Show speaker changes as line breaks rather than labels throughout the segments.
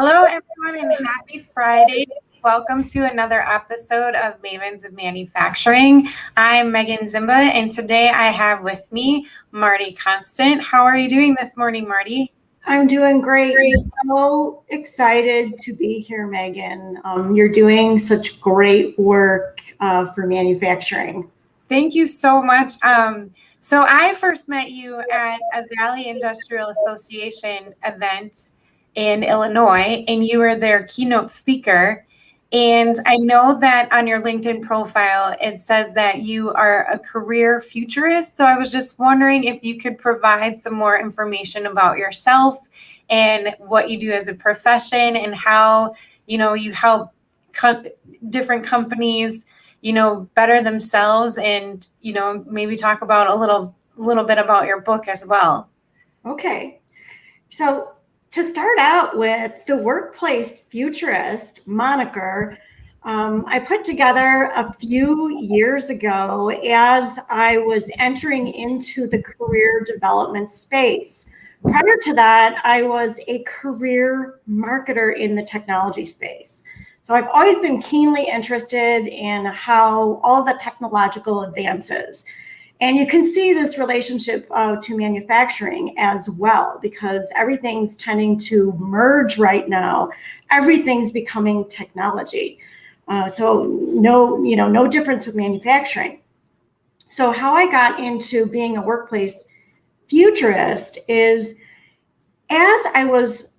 Hello, everyone, and happy Friday. Welcome to another episode of Mavens of Manufacturing. I'm Meaghan Ziemba, and today I have with me Marti Konstant. How are you doing this morning, Marti?
I'm doing great. So excited to be here, Meaghan. You're doing such great work for manufacturing.
Thank you so much. So I first met you at a Valley Industrial Association event in Illinois, and you were their keynote speaker. And I know that on your LinkedIn profile, it says that you are a career futurist. So I was just wondering if you could provide some more information about yourself and what you do as a profession and how, you help different companies better themselves, and maybe talk about a little bit about your book as well.
Okay, so to start out with, the workplace futurist moniker I put together a few years ago as I was entering into the career development space. Prior to that, I was a career marketer in the technology space. So I've always been keenly interested in how all the technological advances. And you can see this relationship to manufacturing as well, because everything's tending to merge right now. Everything's becoming technology. So no difference with manufacturing. So how I got into being a workplace futurist is, as I was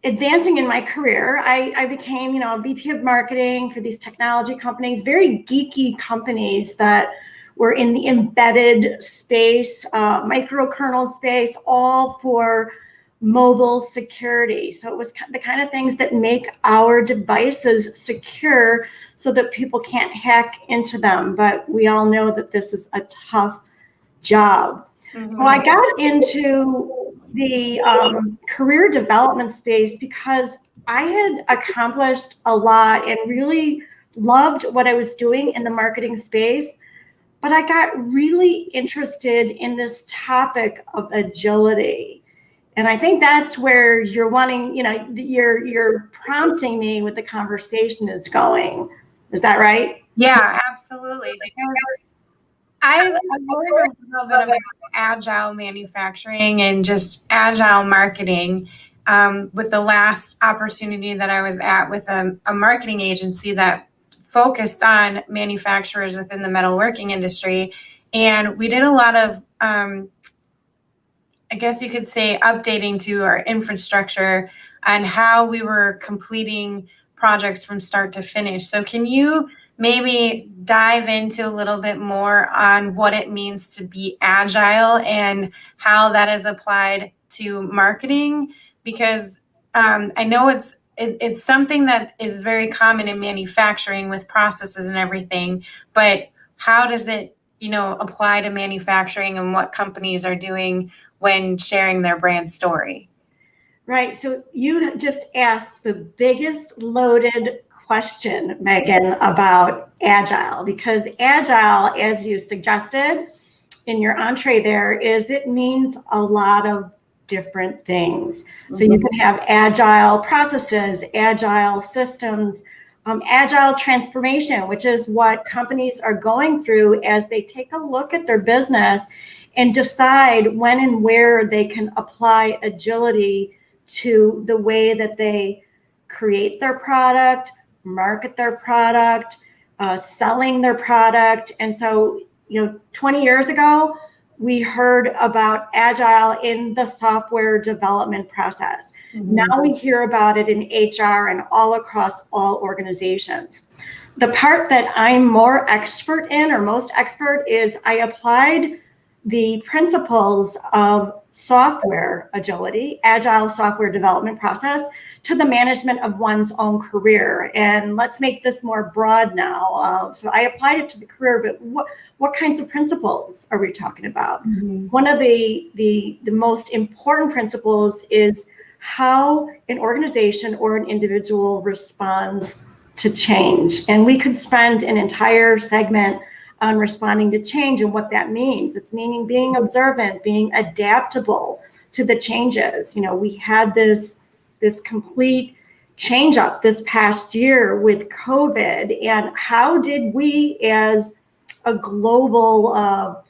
advancing in my career, I became, a VP of marketing for these technology companies, very geeky companies that were in the embedded space, microkernel space, all for mobile security. So it was the kind of things that make our devices secure so that people can't hack into them. But we all know that this is a tough job. Mm-hmm. So I got into the career development space because I had accomplished a lot and really loved what I was doing in the marketing space. But I got really interested in this topic of agility. And I think that's where you're wanting, you're prompting me with the conversation is going. Is that right?
Yeah, absolutely. Because I learned a little bit about agile manufacturing and just agile marketing with the last opportunity that I was at with a marketing agency that focused on manufacturers within the metalworking industry. And we did a lot of, I guess you could say, updating to our infrastructure on how we were completing projects from start to finish. So can you maybe dive into a little bit more on what it means to be agile and how that is applied to marketing? Because I know it's something that is very common in manufacturing with processes and everything, but how does it, apply to manufacturing and what companies are doing when sharing their brand story?
Right. So you just asked the biggest loaded question, Meaghan, about Agile, because Agile, as you suggested in your entree there, it means a lot of different things. Mm-hmm. So you can have Agile processes, Agile systems, Agile transformation, which is what companies are going through as they take a look at their business and decide when and where they can apply agility to the way that they create their product, market their product, selling their product. And so, 20 years ago, we heard about Agile in the software development process. Mm-hmm. Now we hear about it in HR and all across all organizations. The part that I'm more expert in, or most expert, is I applied the principles of software agility, agile software development process, to the management of one's own career. And let's make this more broad now. So I applied it to the career, but what kinds of principles are we talking about? Mm-hmm. One of the most important principles is how an organization or an individual responds to change. And we could spend an entire segment on responding to change and what that means. It's meaning being observant, being adaptable to the changes. We had this this complete change up this past year with COVID, and how did we as a global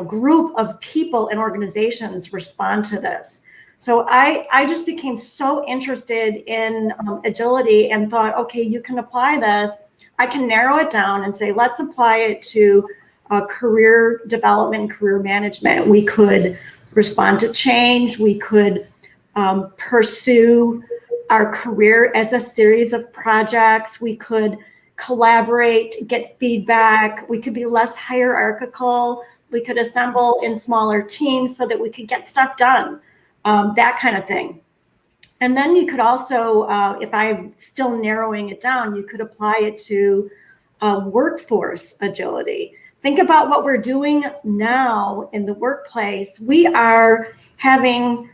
group of people and organizations respond to this? So I just became so interested in agility and thought, okay, you can apply this. I can narrow it down and say, let's apply it to career development, career management. We could respond to change. We could pursue our career as a series of projects. We could collaborate, get feedback. We could be less hierarchical. We could assemble in smaller teams so that we could get stuff done, that kind of thing. And then you could also, if I'm still narrowing it down, you could apply it to workforce agility. Think about what we're doing now in the workplace. We are having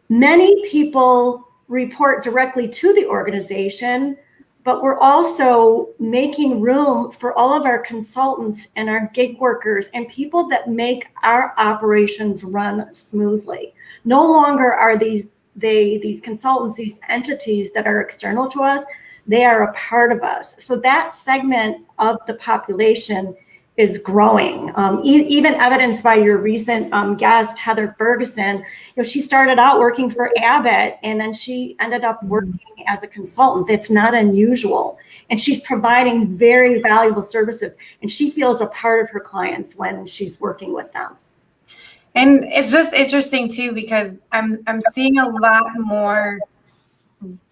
many people report directly to the organization, but we're also making room for all of our consultants and our gig workers and people that make our operations run smoothly. No longer are these consultants, these entities that are external to us, they are a part of us. So that segment of the population is growing. Even evidenced by your recent guest, Heather Ferguson. She started out working for Abbott, and then she ended up working as a consultant. That's not unusual. And she's providing very valuable services, and she feels a part of her clients when she's working with them.
And it's just interesting too, because I'm seeing a lot more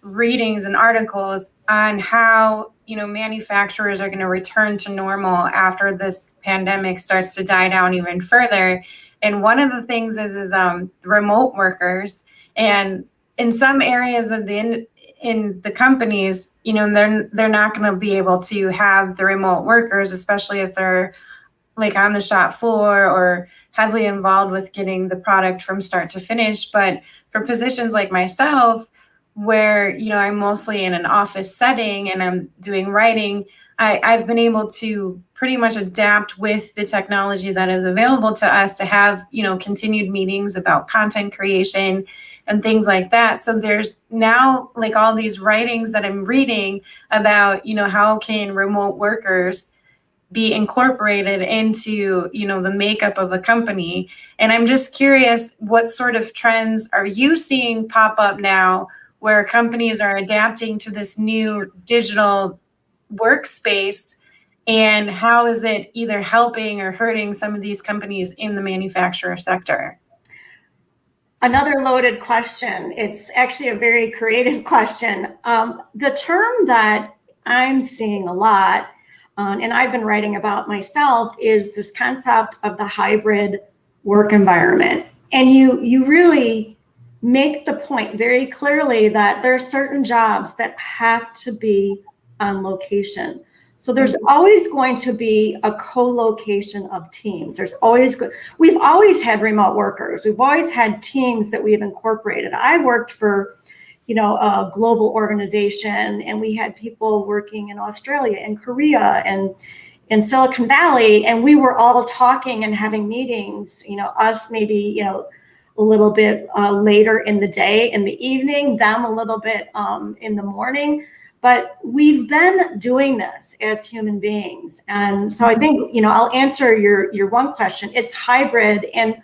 readings and articles on how manufacturers are going to return to normal after this pandemic starts to die down even further. And one of the things is remote workers. And in some areas of in the companies, they're not going to be able to have the remote workers, especially if they're like on the shop floor or heavily involved with getting the product from start to finish. But for positions like myself, where I'm mostly in an office setting and I'm doing writing, I've been able to pretty much adapt with the technology that is available to us to have continued meetings about content creation and things like that. So there's now like all these writings that I'm reading about how can remote workers be incorporated into the makeup of a company. And I'm just curious, what sort of trends are you seeing pop up now where companies are adapting to this new digital workspace, and how is it either helping or hurting some of these companies in the manufacturer sector?
Another loaded question. It's actually a very creative question. The term that I'm seeing a lot, and I've been writing about myself, is this concept of the hybrid work environment. And you really make the point very clearly that there are certain jobs that have to be on location. So there's always going to be a co-location of teams. We've always had remote workers. We've always had teams that we've incorporated. I worked for a global organization, and we had people working in Australia and Korea and in Silicon Valley, and we were all talking and having meetings, us maybe, a little bit later in the day, in the evening, them a little bit in the morning. But we've been doing this as human beings. And so I think, I'll answer your one question. It's hybrid, and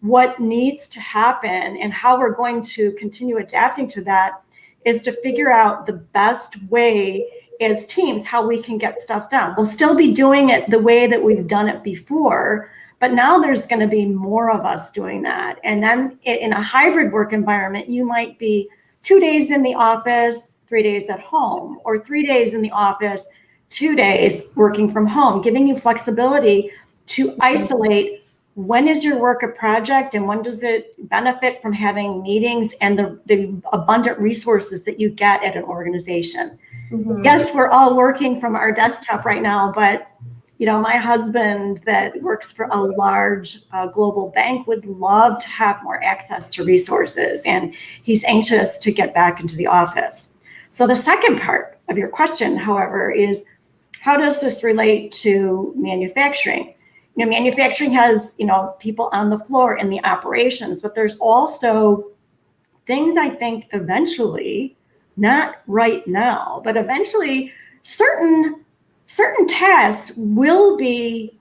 what needs to happen and how we're going to continue adapting to that is to figure out the best way as teams, how we can get stuff done. We'll still be doing it the way that we've done it before, but now there's going to be more of us doing that. And then in a hybrid work environment, you might be 2 days in the office, 3 days at home, or 3 days in the office, 2 days working from home, giving you flexibility to isolate when is your work a project and when does it benefit from having meetings and the abundant resources that you get at an organization. Mm-hmm. Yes, we're all working from our desktop right now, but my husband that works for a large global bank would love to have more access to resources, and he's anxious to get back into the office. So the second part of your question, however, is how does this relate to manufacturing? Manufacturing has, people on the floor in the operations, but there's also things I think eventually, not right now, but eventually certain tasks will be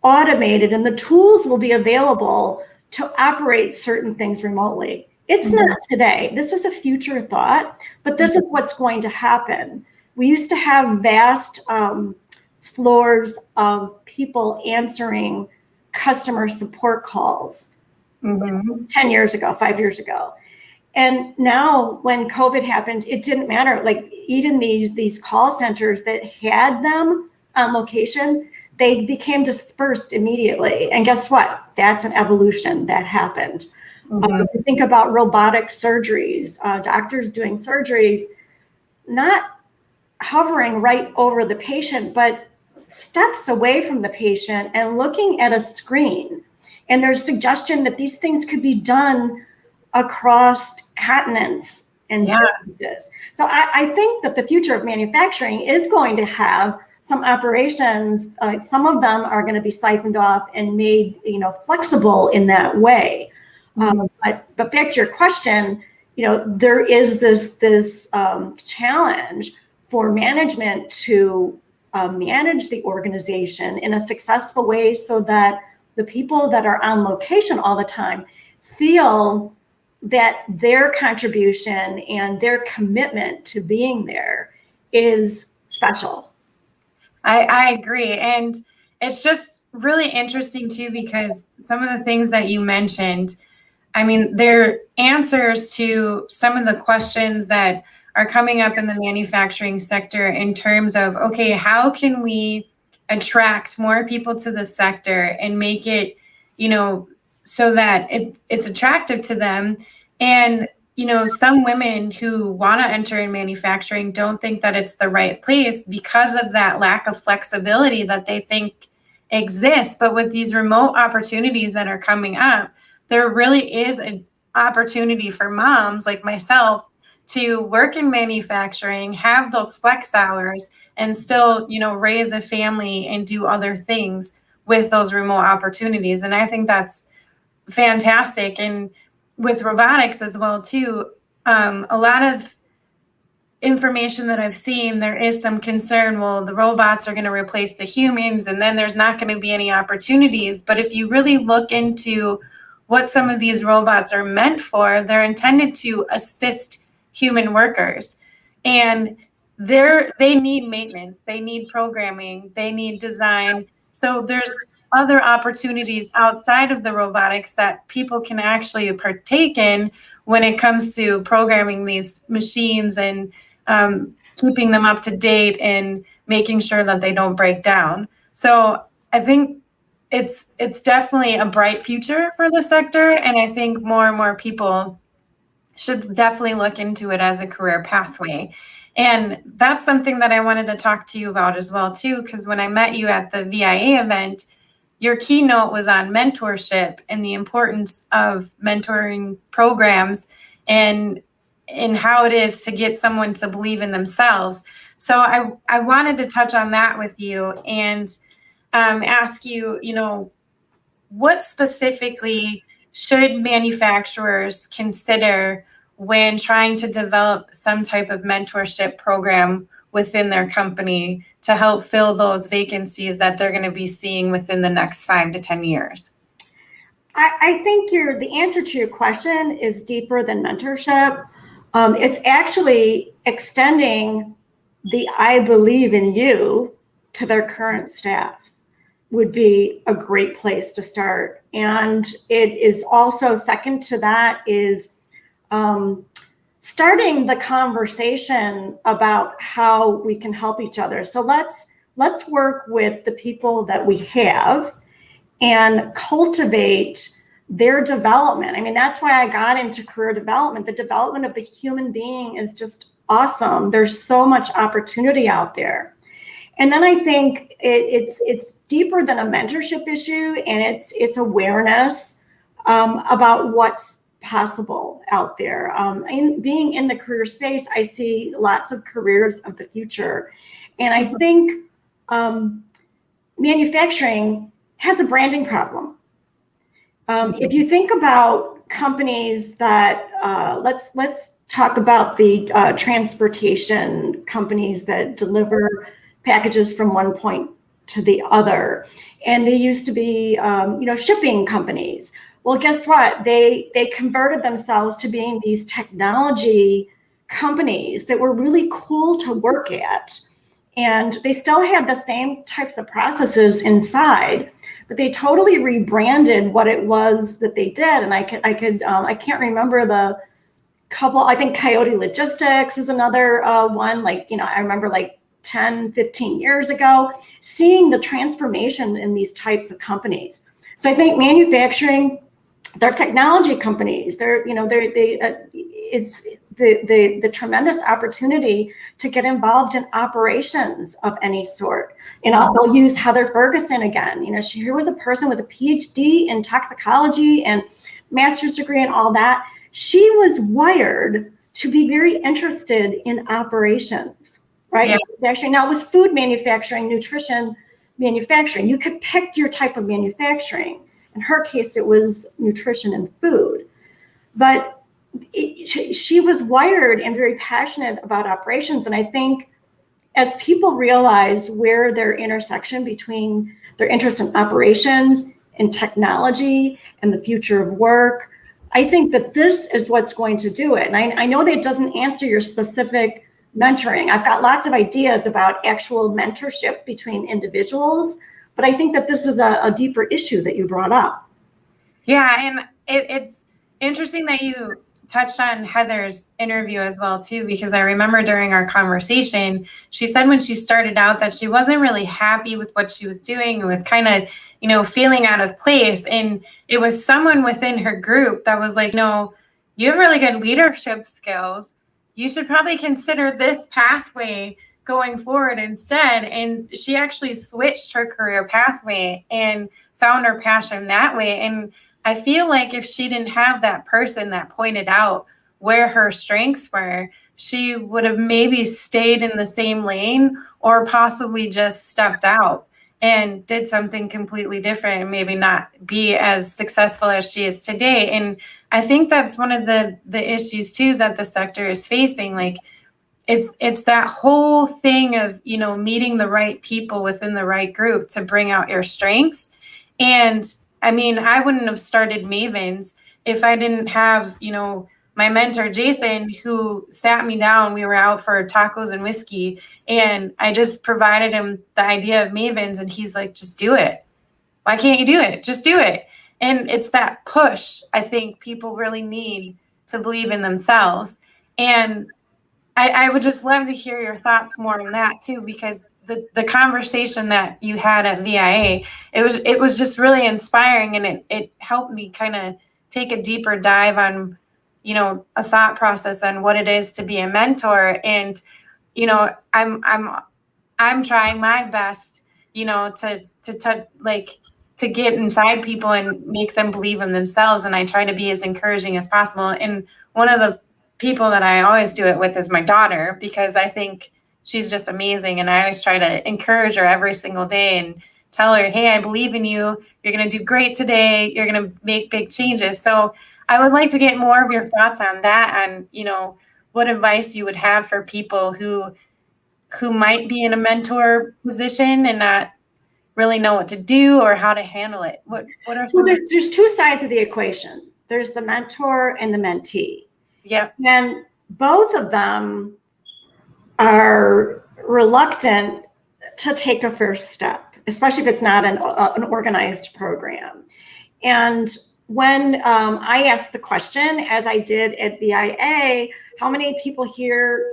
automated and the tools will be available to operate certain things remotely. It's not today. This is a future thought, but this is what's going to happen. We used to have vast floors of people answering customer support calls 10 years ago, 5 years ago. And now when COVID happened, it didn't matter. Like even these call centers that had them on location, they became dispersed immediately. And guess what? That's an evolution that happened. Think about robotic surgeries, doctors doing surgeries, not hovering right over the patient, but steps away from the patient and looking at a screen. And there's suggestion that these things could be done across continents and distances. So I think that the future of manufacturing is going to have some operations. Some of them are going to be siphoned off and made, flexible in that way. But back to your question, there is this challenge for management to manage the organization in a successful way so that the people that are on location all the time feel that their contribution and their commitment to being there is special.
I agree. And it's just really interesting too, because some of the things that you mentioned, I mean, they're answers to some of the questions that are coming up in the manufacturing sector in terms of, okay, how can we attract more people to the sector and make it, so that it's attractive to them. And, some women who want to enter in manufacturing don't think that it's the right place because of that lack of flexibility that they think exists. But with these remote opportunities that are coming up, there really is an opportunity for moms like myself to work in manufacturing, have those flex hours, and still, raise a family and do other things with those remote opportunities. And I think that's fantastic. And with robotics as well, too, a lot of information that I've seen, there is some concern, well, the robots are going to replace the humans, and then there's not going to be any opportunities. But if you really look into what some of these robots are meant for, they're intended to assist human workers. And they need maintenance, they need programming, they need design. So there's other opportunities outside of the robotics that people can actually partake in when it comes to programming these machines and keeping them up to date and making sure that they don't break down. So I think it's definitely a bright future for the sector. And I think more and more people should definitely look into it as a career pathway. And that's something that I wanted to talk to you about as well, too, because when I met you at the VIA event, your keynote was on mentorship and the importance of mentoring programs and how it is to get someone to believe in themselves. So I wanted to touch on that with you and ask you, what specifically should manufacturers consider when trying to develop some type of mentorship program within their company to help fill those vacancies that they're going to be seeing within the next 5 to 10 years?
I think the answer to your question is deeper than mentorship. It's actually extending the I believe in you to their current staff would be a great place to start. And it is also second to that is starting the conversation about how we can help each other. So let's work with the people that we have and cultivate their development. I mean, that's why I got into career development. The development of the human being is just awesome. There's so much opportunity out there. And then I think it's deeper than a mentorship issue, and it's awareness about what's possible out there. Being in the career space, I see lots of careers of the future. And I think manufacturing has a branding problem. If you think about companies that let's talk about the transportation companies that deliver packages from one point to the other, and they used to be shipping companies. Well, guess what? They converted themselves to being these technology companies that were really cool to work at, and they still had the same types of processes inside, but they totally rebranded what it was that they did. And I can't remember the couple. I think Coyote Logistics is another one. I remember 10, 15 years ago, seeing the transformation in these types of companies. So I think manufacturing, they're technology companies. It's the tremendous opportunity to get involved in operations of any sort. I'll use Heather Ferguson again. Here was a person with a PhD in toxicology and master's degree and all that. She was wired to be very interested in operations, right?
Yeah.
Actually, now it was food manufacturing, nutrition manufacturing. You could pick your type of manufacturing. In her case, it was nutrition and food. But she was wired and very passionate about operations. And I think as people realize where their intersection between their interest in operations and technology and the future of work, I think that this is what's going to do it. And I know that it doesn't answer your specific mentoring. I've got lots of ideas about actual mentorship between individuals, but I think that this is a deeper issue that you brought up.
Yeah, and it's interesting that you touched on Heather's interview as well, too, because I remember during our conversation, she said when she started out that she wasn't really happy with what she was doing and was kind of, feeling out of place. And it was someone within her group that was like, no, you have really good leadership skills. You should probably consider this pathway going forward instead. And she actually switched her career pathway and found her passion that way. And I feel like if she didn't have that person that pointed out where her strengths were, she would have maybe stayed in the same lane or possibly just stepped out and did something completely different and maybe not be as successful as she is today. And I think that's one of the issues too that the sector is facing. Like it's that whole thing of, meeting the right people within the right group to bring out your strengths. And I mean, I wouldn't have started Mavens if I didn't have, my mentor, Jason, who sat me down. We were out for tacos and whiskey, and I just provided him the idea of Mavens, and he's like, just do it. Why can't you do it? Just do it. And it's that push I think people really need to believe in themselves. And I would just love to hear your thoughts more on that too, because the conversation that you had at VIA, it was just really inspiring, and it helped me kind of take a deeper dive on, a thought process on what it is to be a mentor. And, I'm trying my best, to get inside people and make them believe in themselves. And I try to be as encouraging as possible. And one of the people that I always do it with is my daughter, because I think she's just amazing. And I always try to encourage her every single day and tell her, hey, I believe in you. You're going to do great today. You're going to make big changes. So I would like to get more of your thoughts on that, and, what advice you would have for people who might be in a mentor position and not really know what to do or how to handle it. What are some?
So there's two sides of the equation. There's the mentor and the mentee.
Yeah.
And both of them are reluctant to take a first step, especially if it's not an organized program. And when I asked the question, as I did at VIA, how many people here,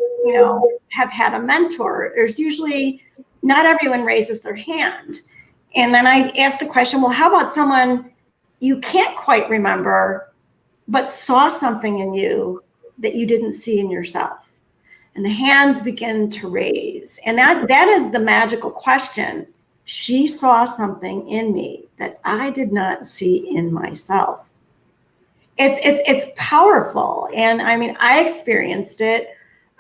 have had a mentor? There's usually, not everyone raises their hand. And then I asked the question, well, how about someone you can't quite remember, but saw something in you that you didn't see in yourself? And the hands begin to raise. And that is the magical question. She saw something in me that I did not see in myself. It's powerful. And I mean, I experienced it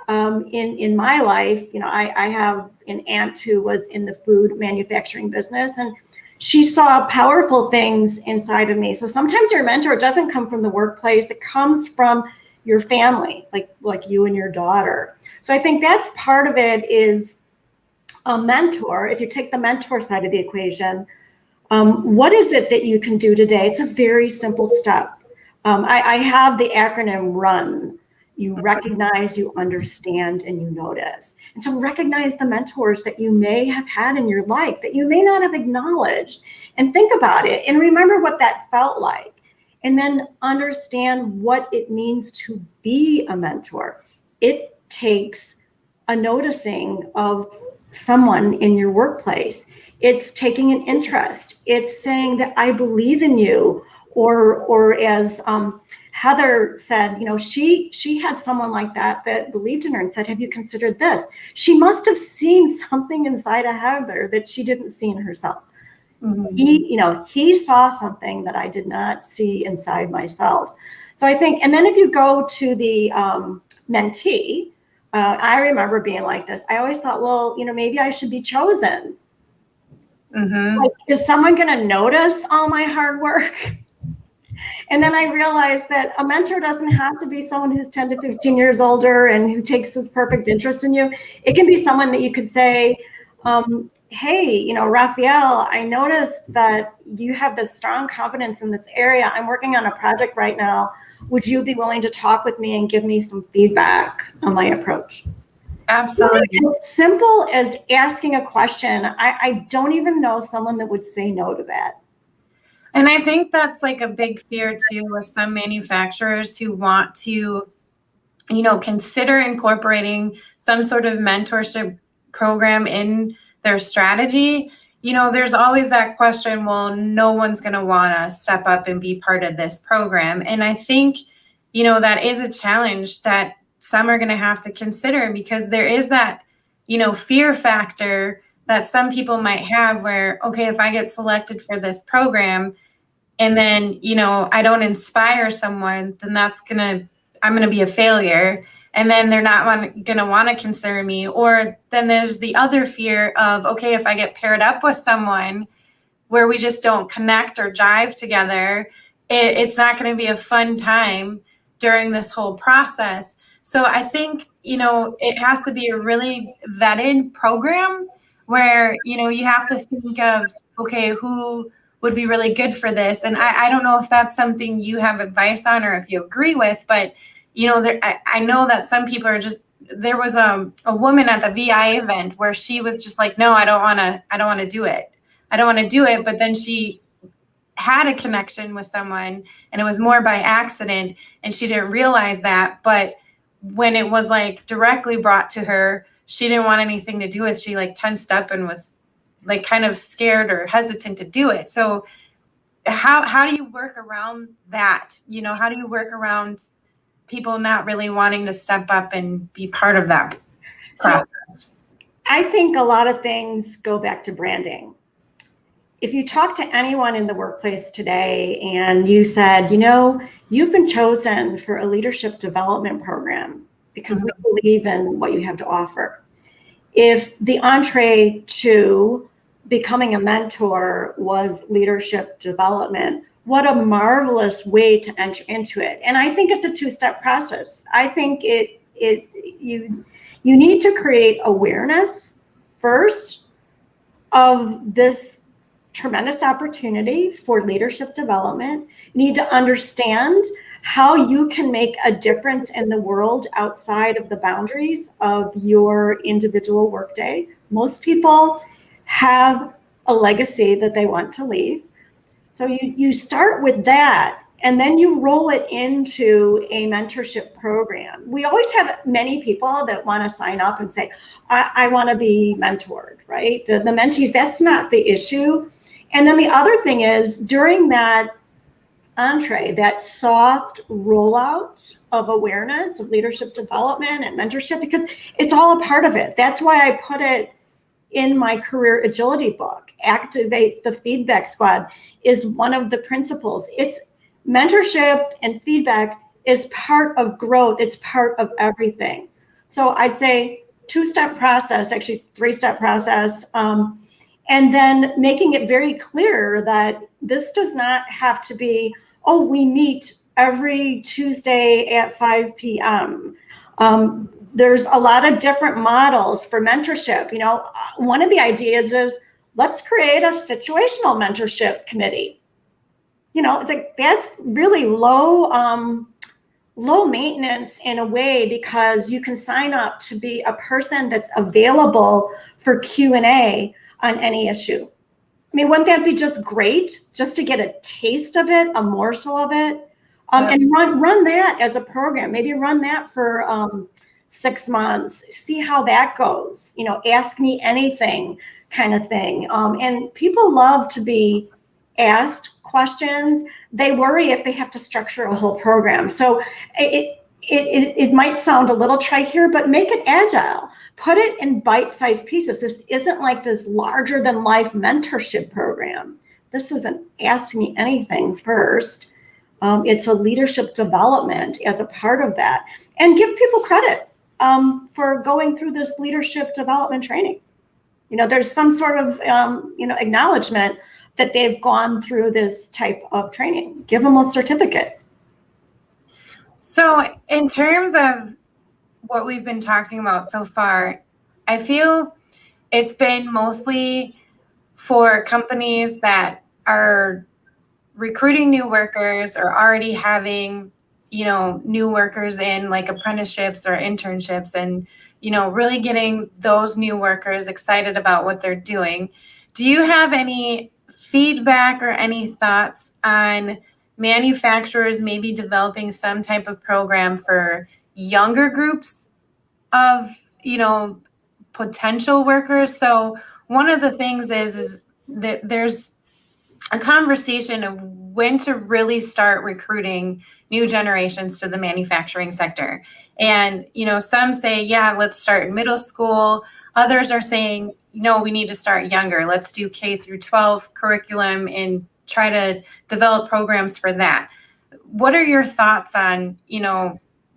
in my life. I have an aunt who was in the food manufacturing business, and she saw powerful things inside of me. So sometimes your mentor doesn't come from the workplace. It comes from your family, like you and your daughter. So I think that's part of it, is a mentor. If you take the mentor side of the equation, what is it that you can do today? It's a very simple step. I have the acronym RUN. You recognize, you understand, and you notice. And so recognize the mentors that you may have had in your life that you may not have acknowledged, and think about it and remember what that felt like. And then understand what it means to be a mentor. It takes a noticing of someone in your workplace. It's taking an interest. It's saying that I believe in you, or as Heather said, she had someone like that believed in her and said, have you considered this? She must have seen something inside of Heather that she didn't see in herself. Mm-hmm. He saw something that I did not see inside myself. So I think, and then if you go to the mentee, I remember being like this. I always thought, well, maybe I should be chosen. Mm-hmm. Like, is someone going to notice all my hard work? And then I realized that a mentor doesn't have to be someone who's 10 to 15 years older and who takes this perfect interest in you. It can be someone that you could say, hey, Raphael, I noticed that you have this strong confidence in this area. I'm working on a project right now. Would you be willing to talk with me and give me some feedback on my approach?
Absolutely.
As simple as asking a question. I don't even know someone that would say no to that.
And I think that's like a big fear too with some manufacturers who want to, consider incorporating some sort of mentorship program in their strategy. There's always that question, well, no one's going to want to step up and be part of this program. And I think, that is a challenge that some are going to have to consider, because there is that, fear factor that some people might have where, okay, if I get selected for this program, and then, I don't inspire someone, then I'm going to be a failure. And then they're not going to want to consider me. Or then there's the other fear of, okay, if I get paired up with someone where we just don't connect or jive together, it's not going to be a fun time during this whole process. So I think, it has to be a really vetted program where, you have to think of, okay, who would be really good for this. And I don't know if that's something you have advice on or if you agree with, but I know that some people are just, there was a woman at the VI event where she was just like, no, I don't want to do it. I don't want to do it. But then she had a connection with someone and it was more by accident and she didn't realize that. But when it was like directly brought to her, she didn't want anything to do with it. She like tensed up and was like kind of scared or hesitant to do it. So how do you work around that? How do you work around people not really wanting to step up and be part of that process?
So I think a lot of things go back to branding. If you talk to anyone in the workplace today and you said, you've been chosen for a leadership development program because we believe in what you have to offer. If the entree to becoming a mentor was leadership development, what a marvelous way to enter into it. And I think it's a two-step process. I think you need to create awareness first of this tremendous opportunity for leadership development. You need to understand how you can make a difference in the world outside of the boundaries of your individual workday. Most people have a legacy that they want to leave. So you start with that, and then you roll it into a mentorship program. We always have many people that want to sign up and say, I want to be mentored, right? The mentees, that's not the issue. And then the other thing is, during that entree, that soft rollout of awareness of leadership development and mentorship, because it's all a part of it. That's why I put it in my career agility book. Activate the feedback squad is one of the principles. It's mentorship and feedback is part of growth. It's part of everything. So I'd say two-step process, actually three-step process. And then making it very clear that this does not have to be, oh, we meet every Tuesday at 5 p.m. There's a lot of different models for mentorship. One of the ideas is, let's create a situational mentorship committee. It's like, that's really low maintenance in a way, because you can sign up to be a person that's available for Q&A on any issue. I mean, wouldn't that be just great, just to get a taste of it, a morsel of it? And run that as a program. Maybe run that for 6 months, see how that goes. Ask me anything kind of thing. And people love to be asked questions. They worry if they have to structure a whole program. So it might sound a little trite here, but make it agile. Put it in bite-sized pieces. This isn't like this larger than life mentorship program. This isn't ask me anything first. It's a leadership development as a part of that. And give people credit for going through this leadership development training. There's some sort of, acknowledgement that they've gone through this type of training. Give them a certificate.
So in terms of what we've been talking about so far, I feel it's been mostly for companies that are recruiting new workers or already having, new workers in like apprenticeships or internships, and, really getting those new workers excited about what they're doing. Do you have any feedback or any thoughts on manufacturers maybe developing some type of program for younger groups of, potential workers? So one of the things is that there's a conversation of when to really start recruiting new generations to the manufacturing sector. And, some say, yeah, let's start in middle school. Others are saying, no, we need to start younger. Let's do K through 12 curriculum and try to develop programs for that. What are your thoughts on,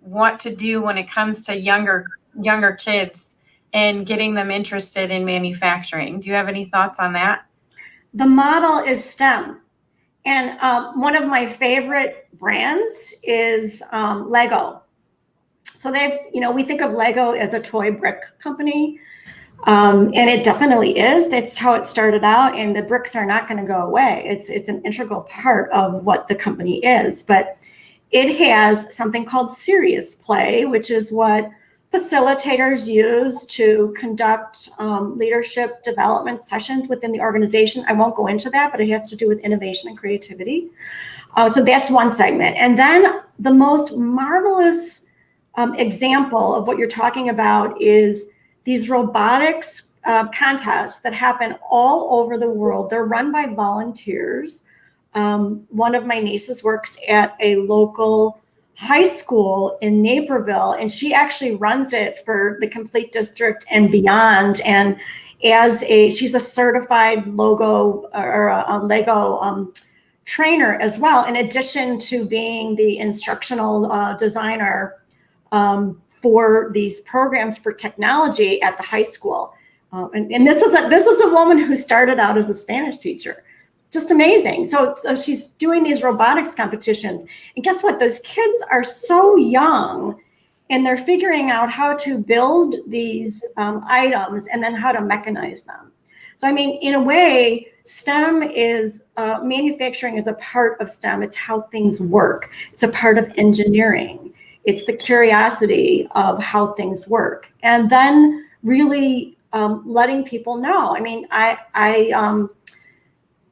what to do when it comes to younger kids and getting them interested in manufacturing? Do you have any thoughts on that?
The model is STEM. And one of my favorite brands is Lego. So we think of Lego as a toy brick company. And it definitely is. That's how it started out. And the bricks are not going to go away. It's an integral part of what the company is. But it has something called serious play, which is what facilitators use to conduct leadership development sessions within the organization. I won't go into that, but it has to do with innovation and creativity. So that's one segment. And then the most marvelous example of what you're talking about is these robotics contests that happen all over the world. They're run by volunteers. One of my nieces works at a local high school in Naperville, and she actually runs it for the complete district and beyond. And she's a certified Lego trainer as well, in addition to being the instructional designer for these programs for technology at the high school. And this is a woman who started out as a Spanish teacher. Just amazing. So she's doing these robotics competitions. And guess what? Those kids are so young, and they're figuring out how to build these items and then how to mechanize them. So, I mean, in a way, STEM is, manufacturing is a part of STEM. It's how things work. It's a part of engineering. It's the curiosity of how things work. And then really letting people know. I mean,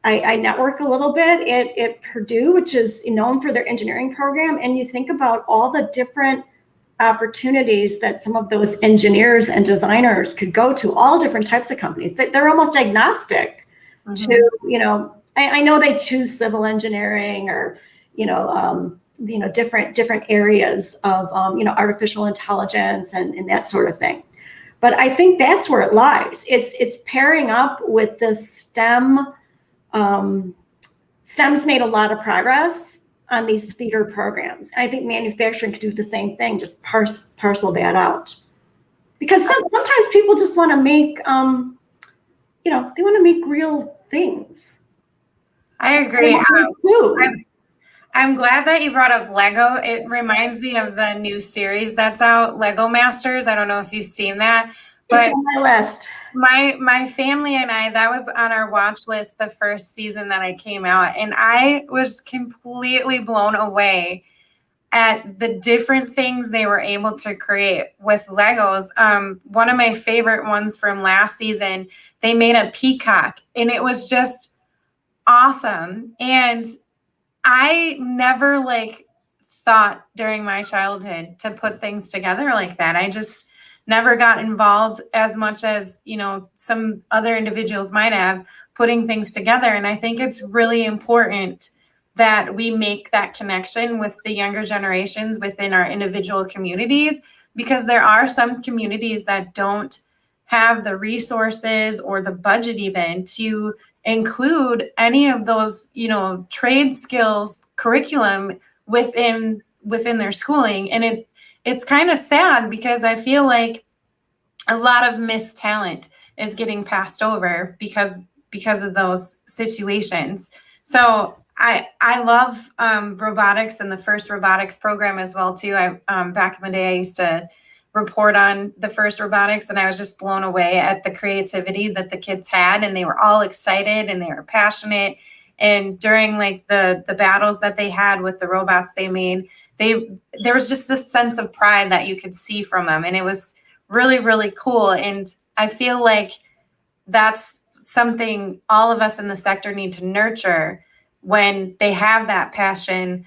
I network a little bit at Purdue, which is known for their engineering program. And you think about all the different opportunities that some of those engineers and designers could go to, all different types of companies. They're almost agnostic to, I know they choose civil engineering or, different areas of, artificial intelligence and that sort of thing. But I think that's where it lies. It's pairing up with the STEM. STEM's made a lot of progress on these feeder programs. And I think manufacturing could do the same thing, just parcel that out. Because sometimes people just want to make, they want to make real things.
I agree.
Too.
I'm glad that you brought up Lego. It reminds me of the new series that's out, Lego Masters. I don't know if you've seen that, but
it's on my list.
My family and I, that was on our watch list the first season that I came out, and I was completely blown away at the different things they were able to create with Legos. One of my favorite ones from last season, they made a peacock, and it was just awesome. And I never thought during my childhood to put things together like that. I just never got involved as much as, some other individuals might have, putting things together. And I think it's really important that we make that connection with the younger generations within our individual communities, because there are some communities that don't have the resources or the budget even to include any of those, trade skills curriculum within their schooling. And it's kind of sad, because I feel like a lot of missed talent is getting passed over because of those situations. So I love robotics and the first robotics program as well too. I back in the day I used to report on the first robotics, and I was just blown away at the creativity that the kids had, and they were all excited and they were passionate. And during the battles that they had with the robots they made, there was just this sense of pride that you could see from them, and it was really, really cool. And I feel like that's something all of us in the sector need to nurture when they have that passion,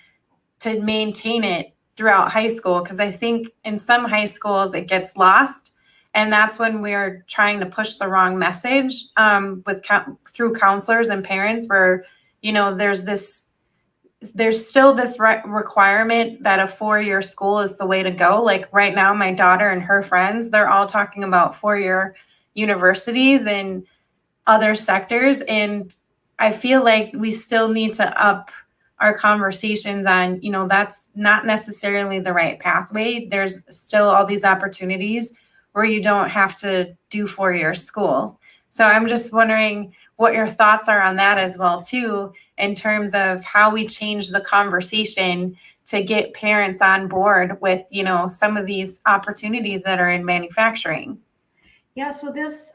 to maintain it throughout high school. Because I think in some high schools it gets lost, and that's when we're trying to push the wrong message through counselors and parents, where there's still this requirement that a 4-year school is the way to go. Like right now, my daughter and her friends, they're all talking about 4-year universities and other sectors. And I feel like we still need to up our conversations on, that's not necessarily the right pathway. There's still all these opportunities where you don't have to do 4-year school. So I'm just wondering what your thoughts are on that as well too, in terms of how we change the conversation to get parents on board with, some of these opportunities that are in manufacturing.
Yeah, so this,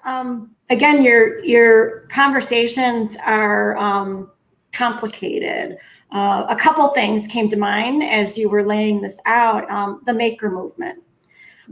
again, your conversations are complicated. A couple things came to mind as you were laying this out, the maker movement.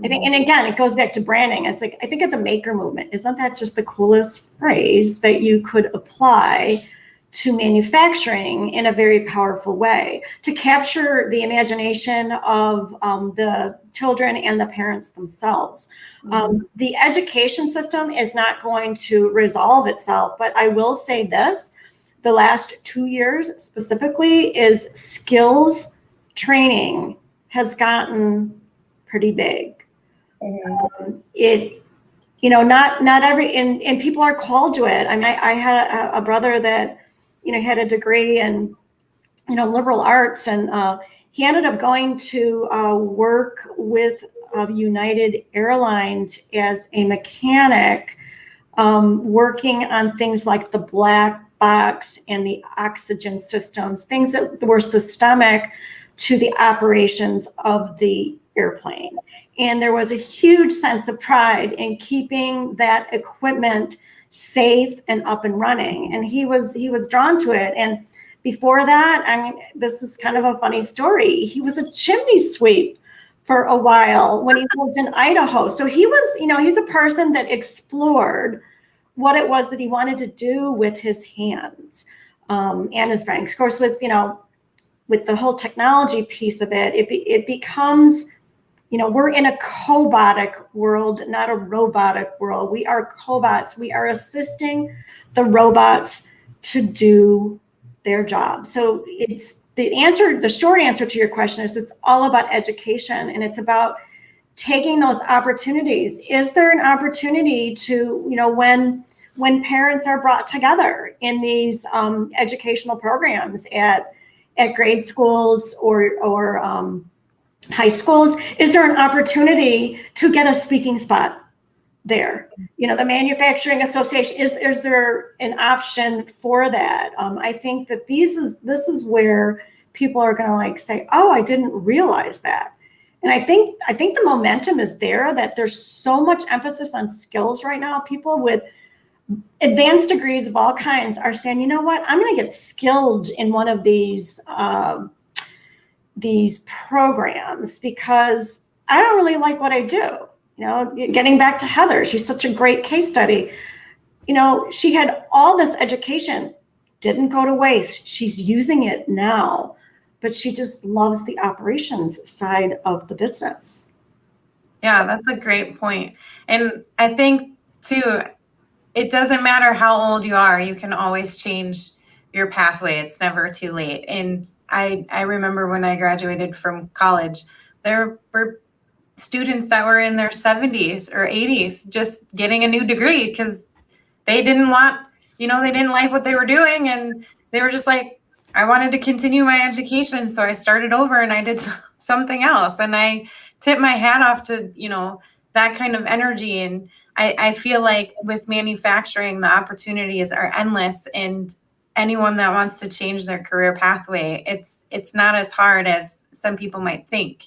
I think, and again, it goes back to branding. It's like, I think of the maker movement. Isn't that just the coolest phrase that you could apply to manufacturing in a very powerful way to capture the imagination of the children and the parents themselves? The education system is not going to resolve itself, but I will say this, the last 2 years specifically is skills training has gotten pretty big. Not every, and people are called to it. I mean, I had a brother that, had a degree in, liberal arts, and he ended up going to work with United Airlines as a mechanic, working on things like the black box and the oxygen systems, things that were systemic to the operations of the airplane. And there was a huge sense of pride in keeping that equipment safe and up and running. And he was drawn to it. And before that, I mean, this is kind of a funny story. He was a chimney sweep for a while when he lived in Idaho. So he was, he's a person that explored what it was that he wanted to do with his hands and his brain. Of course, with the whole technology piece of it, it becomes, we're in a cobotic world, not a robotic world. We are cobots. We are assisting the robots to do their job. So it's the short answer to your question is it's all about education, and it's about taking those opportunities. Is there an opportunity to, when parents are brought together in these educational programs at grade schools or high schools, is there an opportunity to get a speaking spot there. The Manufacturing Association, is there an option for that? I think that this is where people are going to say, oh, I didn't realize that. And I think the momentum is there, that there's so much emphasis on skills right now. People with advanced degrees of all kinds are saying, you know what, I'm going to get skilled in one of these programs because I don't really like what I do. Getting back to Heather, she's such a great case study. She had all this education, didn't go to waste. She's using it now, but she just loves the operations side of the business.
Yeah, that's a great point. And I think too, it doesn't matter how old you are, you can always change your pathway. It's never too late. And I remember when I graduated from college, there were students that were in their 70s or 80s just getting a new degree because they didn't they didn't like what they were doing. And they were just like, I wanted to continue my education. So I started over and I did something else. And I tip my hat off to, that kind of energy. And I feel like with manufacturing, the opportunities are endless. And anyone that wants to change their career pathway, it's not as hard as some people might think.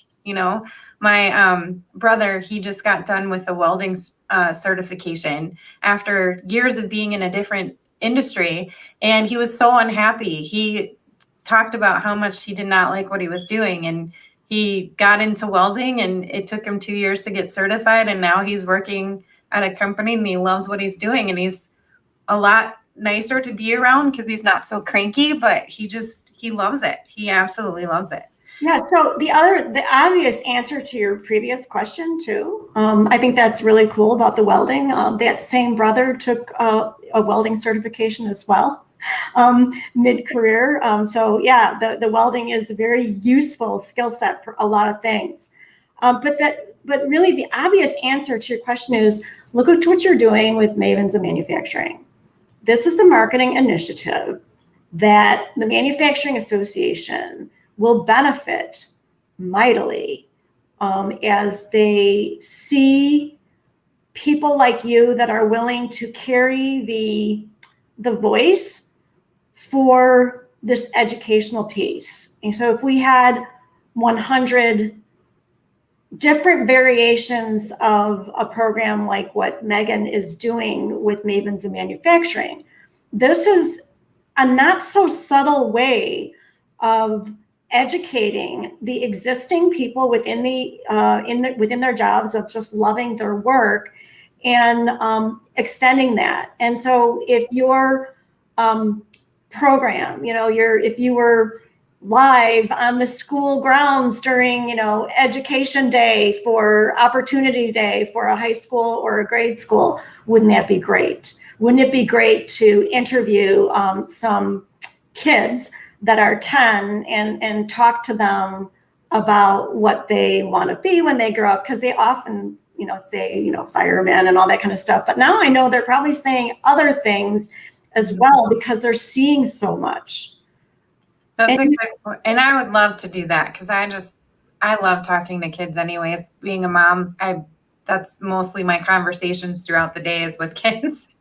My brother, he just got done with a welding certification after years of being in a different industry, and he was so unhappy. He talked about how much he did not like what he was doing, and he got into welding, and it took him 2 years to get certified, and now he's working at a company and he loves what he's doing, and he's a lot nicer to be around because he's not so cranky, but he loves it. He absolutely loves it.
Yeah, so the obvious answer to your previous question too, I think that's really cool about the welding. That same brother took a welding certification as well, mid-career. So yeah, the welding is a very useful skill set for a lot of things. But really the obvious answer to your question is, look at what you're doing with Mavens of Manufacturing. This is a marketing initiative that the Manufacturing Association will benefit mightily as they see people like you that are willing to carry the voice for this educational piece. And so if we had 100 different variations of a program like what Meaghan is doing with Mavens of Manufacturing, this is a not so subtle way of educating the existing people within within their jobs of just loving their work and extending that. And so if your program, if you were live on the school grounds during, education day for opportunity day for a high school or a grade school, wouldn't that be great? Wouldn't it be great to interview some kids that are 10 and talk to them about what they want to be when they grow up? Because they often, say, firemen and all that kind of stuff. But now I know they're probably saying other things as well because they're seeing so much.
That's a good point. And I would love to do that because I love talking to kids anyways. Being a mom, that's mostly my conversations throughout the day is with kids.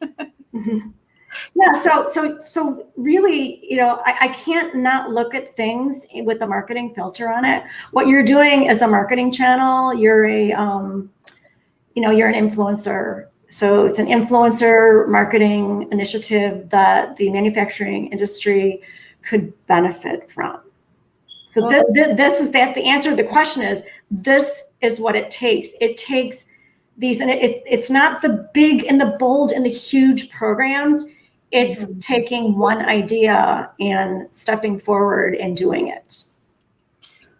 Yeah, so really, I can't not look at things with a marketing filter on it. What you're doing as a marketing channel, you're you're an influencer. So it's an influencer marketing initiative that the manufacturing industry could benefit from. So that's the answer to the question is, this is what it takes. It takes these, and it's not the big and the bold and the huge programs. It's taking one idea and stepping forward and doing it.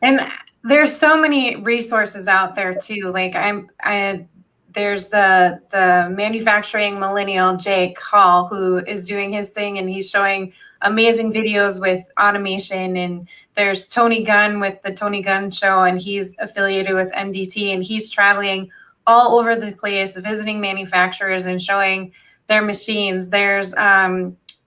And there's so many resources out there too. Like there's the manufacturing millennial Jake Hall, who is doing his thing and he's showing amazing videos with automation. And there's Tony Gunn with the Tony Gunn Show, and he's affiliated with MDT, and he's traveling all over the place, visiting manufacturers and showing their machines. There's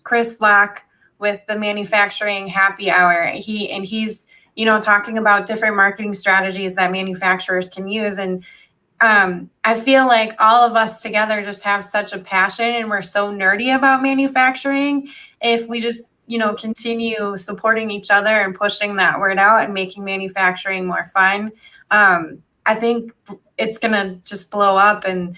Chris Locke with the manufacturing happy hour. He's talking about different marketing strategies that manufacturers can use. And I feel like all of us together just have such a passion and we're so nerdy about manufacturing. If we just, continue supporting each other and pushing that word out and making manufacturing more fun, I think it's going to just blow up, and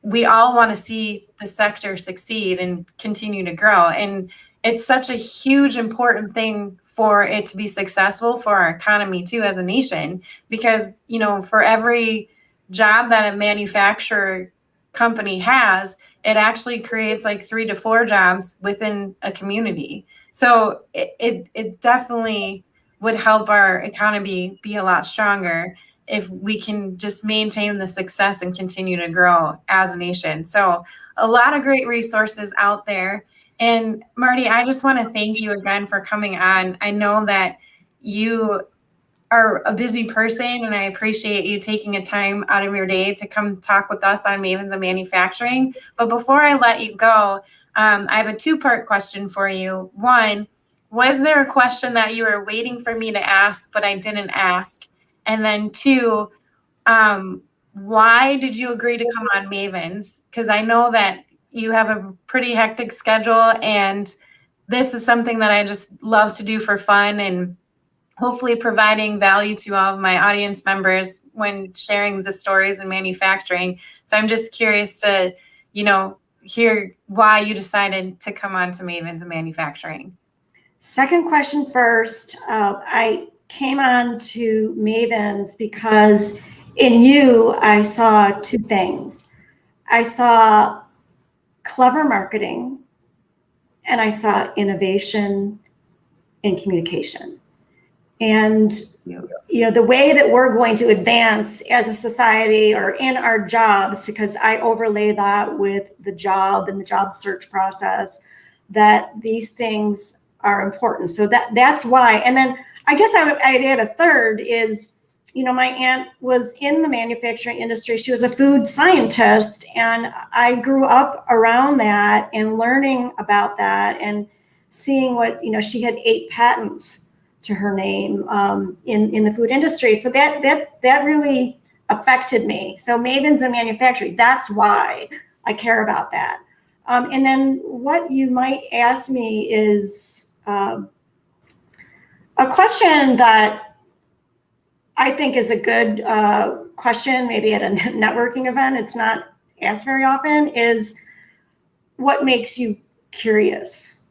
we all want to see the sector succeed and continue to grow. And it's such a huge, important thing for it to be successful for our economy too, as a nation, because, for every job that a manufacturer company has, it actually creates like 3 to 4 jobs within a community. So it definitely would help our economy be a lot stronger if we can just maintain the success and continue to grow as a nation. So a lot of great resources out there. And Marti, I just want to thank you again for coming on. I know that you are a busy person, and I appreciate you taking a time out of your day to come talk with us on Mavens of Manufacturing. But before I let you go, I have a 2-part question for you. One, was there a question that you were waiting for me to ask, but I didn't ask? And then 2, why did you agree to come on Mavens? Because I know that you have a pretty hectic schedule, and this is something that I just love to do for fun, and hopefully providing value to all of my audience members when sharing the stories in manufacturing. So I'm just curious to, hear why you decided to come on to Mavens of Manufacturing.
Second question first. I came on to Mavens because in you, I saw 2 things. I saw clever marketing, and I saw innovation in communication. And the way that we're going to advance as a society or in our jobs, because I overlay that with the job and the job search process, that these things are important. So that's why. And then I guess I'd add a third is, my aunt was in the manufacturing industry. She was a food scientist, and I grew up around that and learning about that and seeing what, she had 8 patents to her name in the food industry. So that really affected me. So Mavens in Manufacturing, that's why I care about that. And then what you might ask me is a question that I think is a good question, maybe at a networking event. It's not asked very often, is what makes you curious?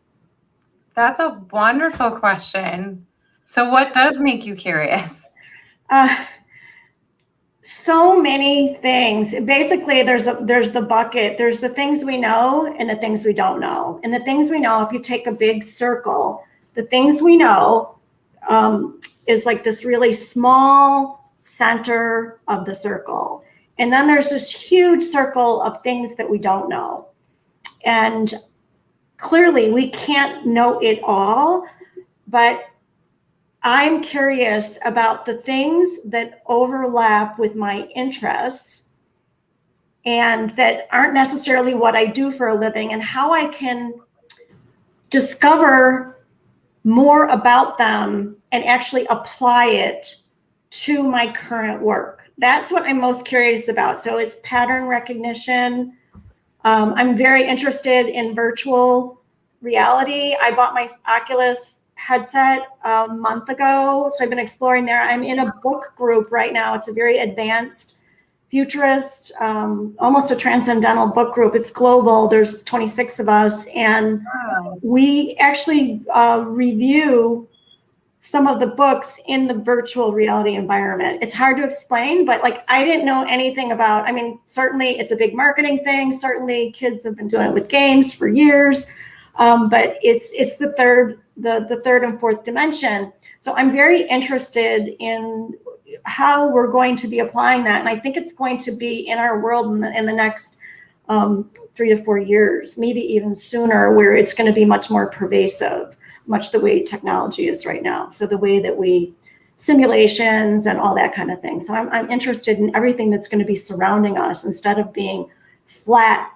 That's a wonderful question. So what does make you curious?
So many things. Basically, there's the bucket. There's the things we know and the things we don't know. And the things we know, if you take a big circle, the things we know is like this really small center of the circle. And then there's this huge circle of things that we don't know. And clearly, we can't know it all, but I'm curious about the things that overlap with my interests and that aren't necessarily what I do for a living, and how I can discover more about them and actually apply it to my current work. That's what I'm most curious about. So it's pattern recognition. I'm very interested in virtual reality. I bought my Oculus headset a month ago, so I've been exploring there. I'm in a book group right now. It's a very advanced futurist, almost a transcendental book group. It's global. There's 26 of us, and we actually review some of the books in the virtual reality environment. It's hard to explain, but like I didn't know anything about, certainly it's a big marketing thing. Certainly kids have been doing it with games for years, but it's the third and fourth dimension. So I'm very interested in how we're going to be applying that. And I think it's going to be in our world in the next 3 to 4 years, maybe even sooner, where it's going to be much more pervasive, much the way technology is right now. So the way that we simulations and all that kind of thing. So I'm interested in everything that's going to be surrounding us instead of being flat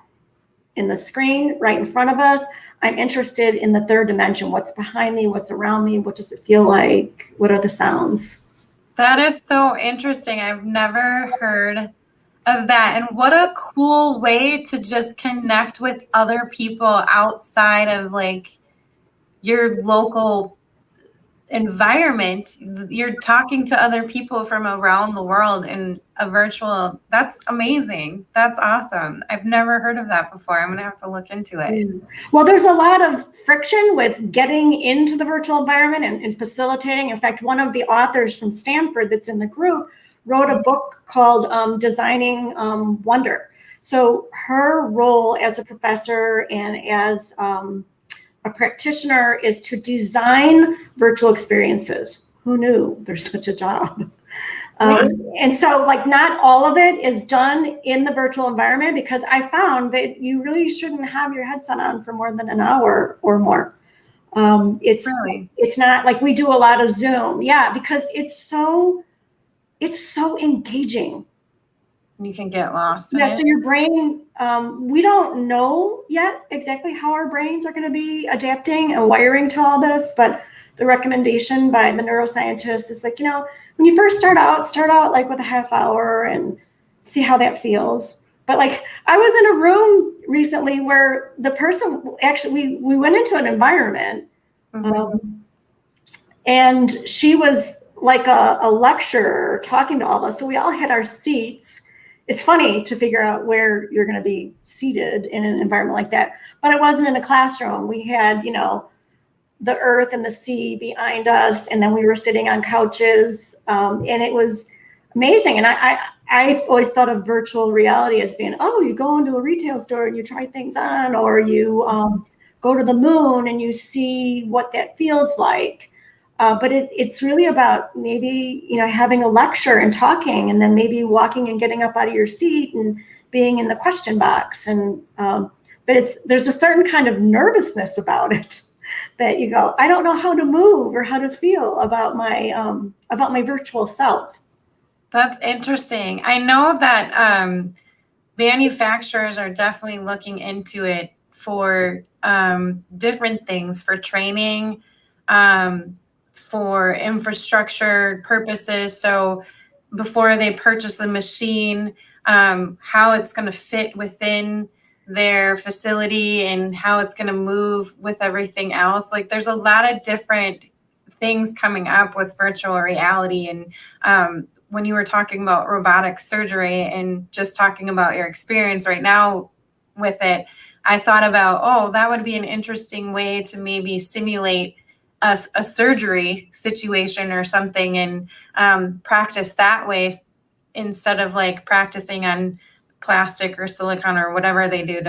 in the screen right in front of us. I'm interested in the third dimension. What's behind me? What's around me? What does it feel like? What are the sounds?
That is so interesting. I've never heard of that. And what a cool way to just connect with other people outside of like your local environment. You're talking to other people from around the world in a virtual. That's amazing. That's awesome. I've never heard of that before. I'm going to have to look into it.
Well, there's a lot of friction with getting into the virtual environment and facilitating. In fact, one of the authors from Stanford that's in the group wrote a book called Designing Wonder. So her role as a professor and as a practitioner is to design virtual experiences. Who knew there's such a job? And so like not all of it is done in the virtual environment, because I found that you really shouldn't have your headset on for more than an hour or more. It's not like we do a lot of Zoom. Yeah, because it's so engaging.
You can get lost.
Yeah, so your brain, we don't know yet exactly how our brains are going to be adapting and wiring to all this, but the recommendation by the neuroscientists is like, when you first start out like with a half hour and see how that feels. But like I was in a room recently where the person actually, we went into an environment and she was like a lecturer talking to all of us. So we all had our seats. It's funny to figure out where you're going to be seated in an environment like that. But it wasn't in a classroom. We had, the earth and the sea behind us, and then we were sitting on couches, and it was amazing. And I always thought of virtual reality as being, you go into a retail store and you try things on, or you go to the moon and you see what that feels like. But it's really about maybe, having a lecture and talking, and then maybe walking and getting up out of your seat and being in the question box. And but there's a certain kind of nervousness about it that you go, I don't know how to move or how to feel about my virtual self.
That's interesting. I know that manufacturers are definitely looking into it for different things, for training, for infrastructure purposes. So before they purchase the machine, how it's going to fit within their facility and how it's going to move with everything else. Like there's a lot of different things coming up with virtual reality. And when you were talking about robotic surgery and just talking about your experience right now with it, I thought about, that would be an interesting way to maybe simulate a surgery situation or something, and practice that way instead of like practicing on plastic or silicone or whatever they do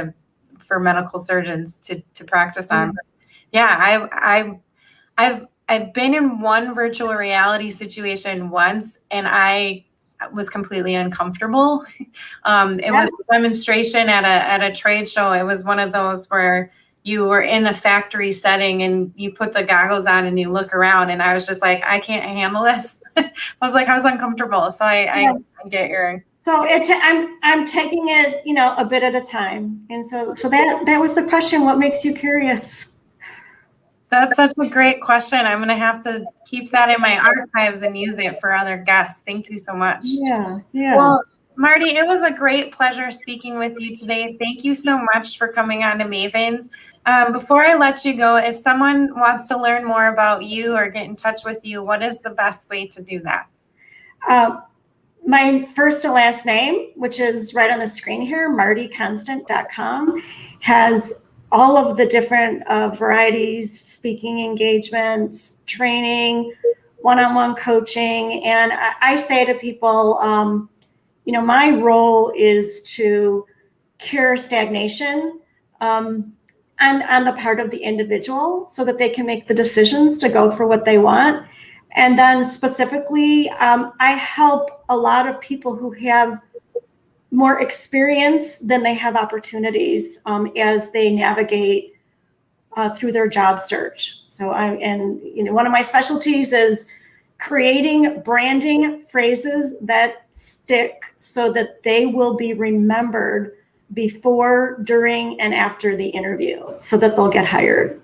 for medical surgeons to practice on. But yeah, I've been in one virtual reality situation once, and I was completely uncomfortable. It was a demonstration at a trade show. It was one of those where you were in a factory setting and you put the goggles on and you look around, and I was just like, I can't handle this. I was uncomfortable. So I get your.
So I'm taking it, a bit at a time. And so that was the question. What makes you curious?
That's such a great question. I'm going to have to keep that in my archives and use it for other guests. Thank you so much.
Yeah.
Well, Marti, it was a great pleasure speaking with you today. Thank you so much for coming on to Mavens. Before I let you go, if someone wants to learn more about you or get in touch with you, what is the best way to do that?
My first and last name, which is right on the screen here, martikonstant.com, has all of the different varieties, speaking engagements, training, one-on-one coaching. And I say to people, my role is to cure stagnation on the part of the individual so that they can make the decisions to go for what they want. And then specifically, I help a lot of people who have more experience than they have opportunities as they navigate through their job search. So one of my specialties is creating branding phrases that stick so that they will be remembered before, during, and after the interview so that they'll get hired.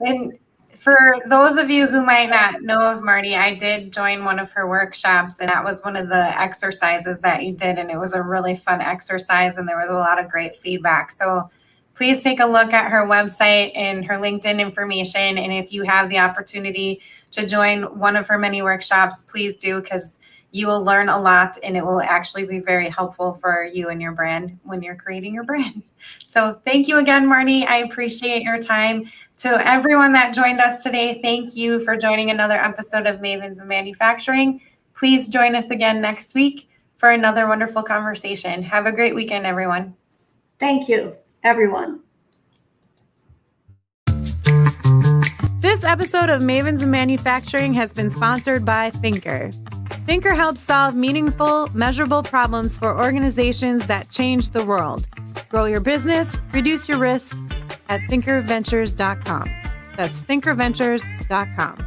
And For those of you who might not know of Marti, I did join one of her workshops, and that was one of the exercises that you did, and it was a really fun exercise, and there was a lot of great feedback. So please take a look at her website and her LinkedIn information, and if you have the opportunity to join one of her many workshops, please do, because you will learn a lot, and it will actually be very helpful for you and your brand when you're creating your brand. So thank you again, Marti. I appreciate your time. To everyone that joined us today, thank you for joining another episode of Mavens of Manufacturing. Please join us again next week for another wonderful conversation. Have a great weekend, everyone.
Thank you, everyone.
This episode of Mavens of Manufacturing has been sponsored by Thinker. Thinker helps solve meaningful, measurable problems for organizations that change the world. Grow your business, reduce your risk at thinkerventures.com. That's thinkerventures.com.